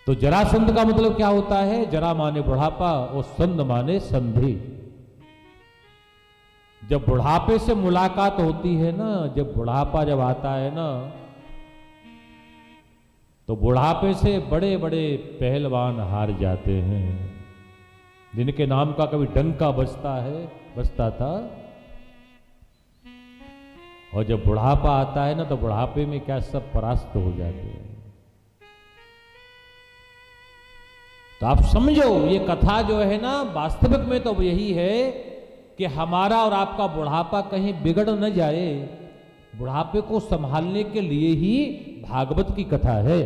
तो जरासंध का मतलब क्या होता है? जरा माने बुढ़ापा और संध माने संधि। जब बुढ़ापे से मुलाकात होती है ना, जब बुढ़ापा जब आता है ना, तो बुढ़ापे से बड़े बड़े पहलवान हार जाते हैं, जिनके नाम का कभी डंका बजता था। और जब बुढ़ापा आता है ना, तो बुढ़ापे में क्या सब परास्त हो जाते हैं। तो आप समझो, ये कथा जो है ना, वास्तविक में तो यही है कि हमारा और आपका बुढ़ापा कहीं बिगड़ न जाए, बुढ़ापे को संभालने के लिए ही भागवत की कथा है।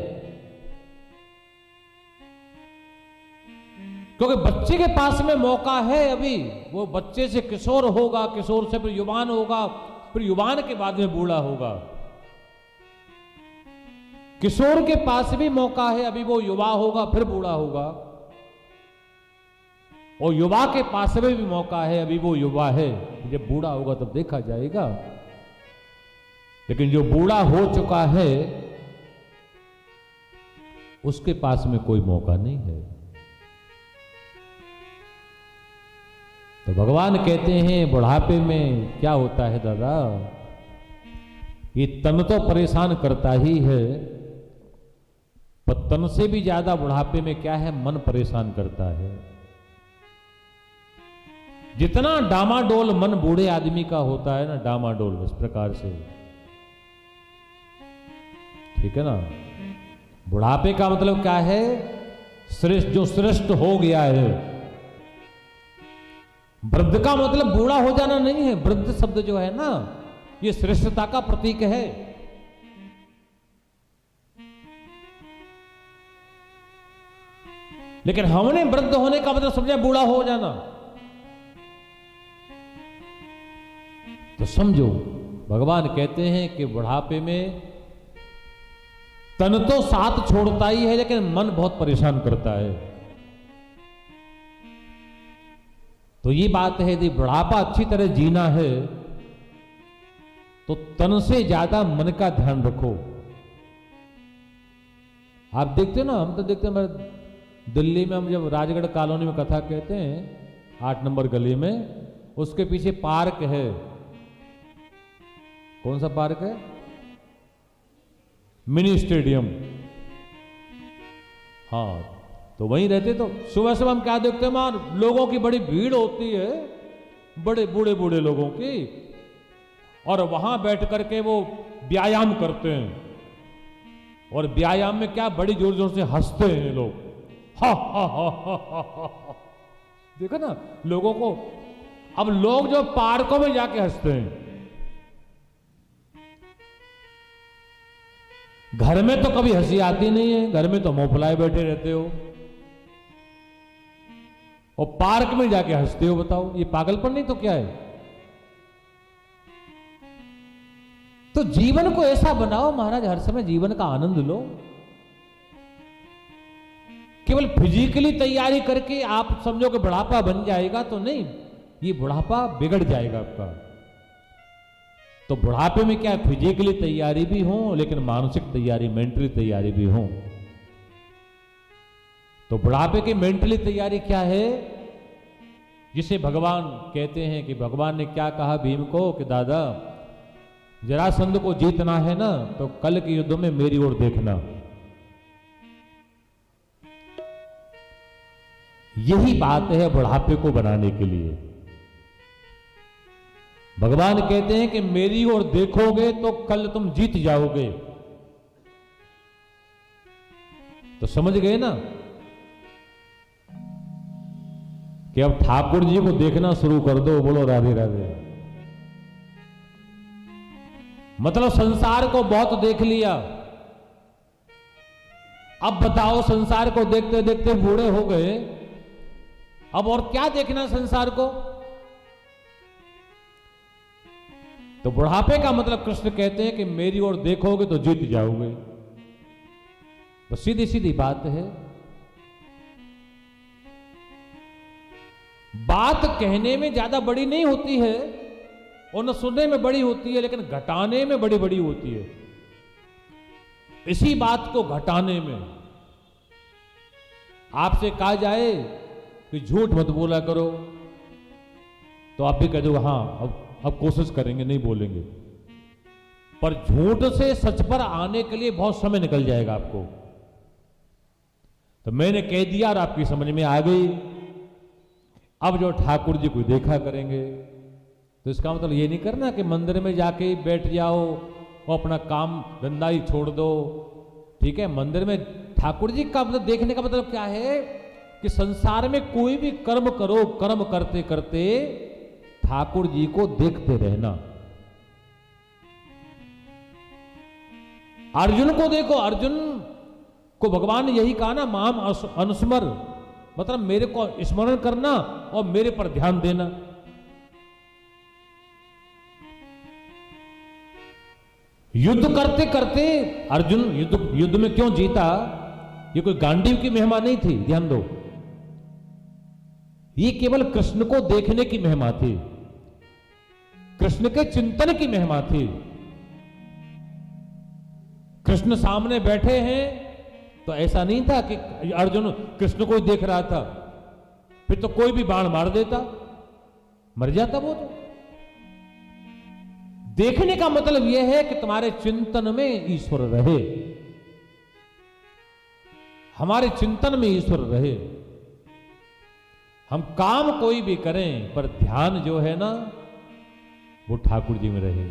क्योंकि बच्चे के पास में मौका है अभी, वो बच्चे से किशोर होगा, किशोर से फिर युवान होगा, फिर युवान के बाद में बूढ़ा होगा। किशोर के पास भी मौका है, अभी वो युवा होगा, फिर बूढ़ा होगा। और युवा के पास में भी मौका है, अभी वो युवा है, जब बूढ़ा होगा तब देखा जाएगा। लेकिन जो बूढ़ा हो चुका है, उसके पास में कोई मौका नहीं है। तो भगवान कहते हैं बुढ़ापे में क्या होता है दादा, ये तन तो परेशान करता ही है, पर तन से भी ज्यादा बुढ़ापे में क्या है, मन परेशान करता है। जितना डामाडोल मन बूढ़े आदमी का होता है ना, डामाडोल इस प्रकार से, ठीक है ना। बुढ़ापे का मतलब क्या है? श्रेष्ठ, जो श्रेष्ठ हो गया है। वृद्ध का मतलब बूढ़ा हो जाना नहीं है, वृद्ध शब्द जो है ना, ये श्रेष्ठता का प्रतीक है। लेकिन हमने वृद्ध होने का मतलब समझा बूढ़ा हो जाना। तो समझो, भगवान कहते हैं कि बुढ़ापे में तन तो साथ छोड़ता ही है, लेकिन मन बहुत परेशान करता है। तो ये बात है, यदि बुढ़ापा अच्छी तरह जीना है तो तन से ज्यादा मन का ध्यान रखो। आप देखते हो ना, हम तो देखते हैं, हमारे दिल्ली में हम जब राजगढ़ कॉलोनी में कथा कहते हैं, 8 नंबर गली में, उसके पीछे पार्क है। कौन सा पार्क है? Mini stadium. हाँ, तो वहीं रहते। तो सुबह सुबह हम क्या देखते हैं, वहां लोगों की बड़ी भीड़ होती है, बड़े बूढ़े बूढ़े लोगों की, और वहां बैठ करके वो व्यायाम करते हैं। और व्यायाम में क्या बड़ी जोर जोर से हंसते हैं लोग, हा हा हा हा हा। देखो ना लोगों को। अब लोग जो पार्कों में जाके हंसते हैं, घर में तो कभी हंसी आती नहीं है, घर में तो मुंह फुलाए बैठे रहते हो, और पार्क में जाके हंसते हो। बताओ, ये पागलपन नहीं तो क्या है? तो जीवन को ऐसा बनाओ महाराज, हर समय जीवन का आनंद लो। केवल फिजिकली तैयारी करके आप समझो कि बुढ़ापा बन जाएगा, तो नहीं, ये बुढ़ापा बिगड़ जाएगा आपका। तो बुढ़ापे में क्या है, फिजिकली तैयारी भी हो, लेकिन मानसिक तैयारी, मेंटली तैयारी भी हो। तो बुढ़ापे की मेंटली तैयारी क्या है, जिसे भगवान कहते हैं कि भगवान ने क्या कहा भीम को कि दादा, जरासंध को जीतना है ना, तो कल के युद्ध में मेरी ओर देखना। यही बात है बुढ़ापे को बनाने के लिए। भगवान कहते हैं कि मेरी ओर देखोगे तो कल तुम जीत जाओगे। तो समझ गए ना कि अब ठाकुर जी को देखना शुरू कर दो। बोलो राधे राधे। मतलब संसार को बहुत देख लिया, अब बताओ संसार को देखते देखते बूढ़े हो गए, अब और क्या देखना संसार को? तो बुढ़ापे का मतलब कृष्ण कहते हैं कि मेरी ओर देखोगे तो जीत जाओगे। बस सीधी सीधी बात है। बात कहने में ज्यादा बड़ी नहीं होती है और न सुनने में बड़ी होती है, लेकिन घटाने में बड़ी बड़ी होती है। इसी बात को घटाने में आपसे कहा जाए कि झूठ मत बोला करो, तो आप भी कह दो हाँ अब कोशिश करेंगे, नहीं बोलेंगे। पर झूठ से सच पर आने के लिए बहुत समय निकल जाएगा आपको। तो मैंने कह दिया और आपकी समझ में आ गई। अब जो ठाकुर जी को देखा करेंगे, तो इसका मतलब ये नहीं करना कि मंदिर में जाके बैठ जाओ और अपना काम धंधा ही छोड़ दो। ठीक है, मंदिर में ठाकुर जी का मतलब देखने का मतलब क्या है कि संसार में कोई भी कर्म करो, कर्म करते करते ठाकुर जी को देखते रहना। अर्जुन को देखो, अर्जुन को भगवान ने यही कहा ना, माम अनुस्मर, मतलब मेरे को स्मरण करना और मेरे पर ध्यान देना। युद्ध करते करते अर्जुन युद्ध में क्यों जीता? ये कोई गांडीव की महिमा नहीं थी, ध्यान दो। ये केवल कृष्ण को देखने की महिमा थी, कृष्ण के चिंतन की महिमा थी। कृष्ण सामने बैठे हैं तो ऐसा नहीं था कि अर्जुन कृष्ण को देख रहा था, फिर तो कोई भी बाण मार देता, मर जाता वो। तो देखने का मतलब यह है कि तुम्हारे चिंतन में ईश्वर रहे, हमारे चिंतन में ईश्वर रहे। हम काम कोई भी करें पर ध्यान जो है ना वो ठाकुर जी में रहे।